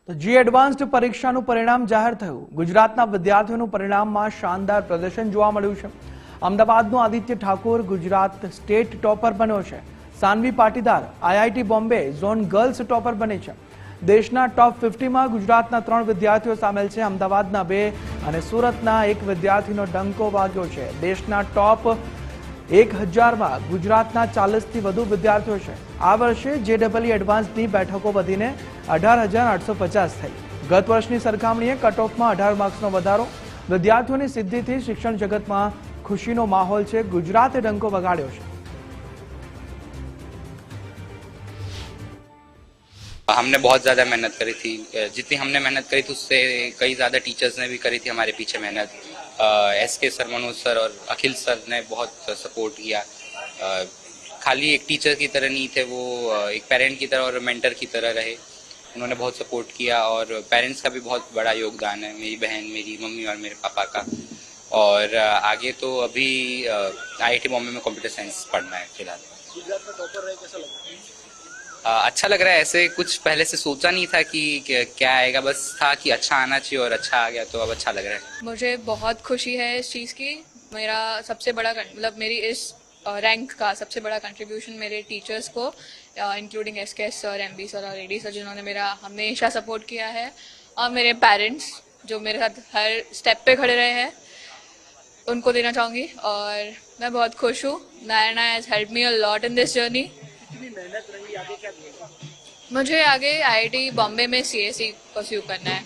તો જી એડવાન્સ્ડ પરીક્ષાનું પરિણામ જાહેર થયું. ગુજરાતના વિદ્યાર્થીઓનું પરિણામમાં શાનદાર પ્રદર્શન જોવા મળ્યું છે. અમદાવાદનો આદિત્ય ઠાકોર ગુજરાત સ્ટેટ ટોપર બન્યો છે. Sanvi Patidar IIT Bombay zone girls topper બની છે. દેશના ટોપ 50માં ગુજરાતના 3 વિદ્યાર્થીઓ સામેલ છે. અમદાવાદના 2 અને સુરતના 1 વિદ્યાર્થીનો ડંકો વાગ્યો છે. દેશના ટોપ 1000માં ગુજરાતના 40થી વધુ વિદ્યાર્થીઓ છે. આ વર્ષે જેડબલઈ એડવાન્સની બેઠકો વધીને 18,850 થઈ. ગત વર્ષની સરખામણીએ કટ ઓફમાં 18 માર્ક્સનો વધારો. વિદ્યાર્થીઓની સિદ્ધિથી શિક્ષણ જગતમાં ખુશીનો માહોલ છે. ગુજરાતે ડંકો વગાડ્યો છે. हमने बहुत ज़्यादा मेहनत करी थी. जितनी हमने मेहनत करी थी उससे कई ज़्यादा टीचर्स ने भी करी थी हमारे पीछे मेहनत. एसके सर, मनोज सर और अखिल सर ने बहुत सपोर्ट किया. खाली एक टीचर की तरह नहीं थे, वो एक पेरेंट की तरह और मेंटर की तरह रहे. उन्होंने बहुत सपोर्ट किया और पेरेंट्स का भी बहुत बड़ा योगदान है. मेरी बहन, मेरी मम्मी और मेरे पापा का. और आगे तो अभी आईआईटी बॉम्बे में कंप्यूटर साइंस पढ़ना है फिलहाल. गुजरात में टॉपर रहे कैसा लगा? अच्छा लग रहा है. ऐसे कुछ पहले से सोचा नहीं था कि क्या आएगा, बस था कि अच्छा आना चाहिए और अच्छा आ गया तो अब अच्छा लग रहा है. मुझे बहुत खुशी है इस चीज़ की. मेरा सबसे बड़ा मतलब मेरी इस रैंक का सबसे बड़ा कंट्रीब्यूशन मेरे टीचर्स को including SK sir, MB sir और एडी सर, जिन्होंने मेरा हमेशा सपोर्ट किया है, और मेरे पेरेंट्स जो मेरे साथ हर स्टेप पे खड़े रहे हैं, उनको देना चाहूँगी. और मैं बहुत खुश हूँ. नायना has help me a lot in this journey. इतनी मेहनत रही, आगे क्या दिएगा? मुझे आगे आईआईटी बॉम्बे में सीएसई परस्यू करना है.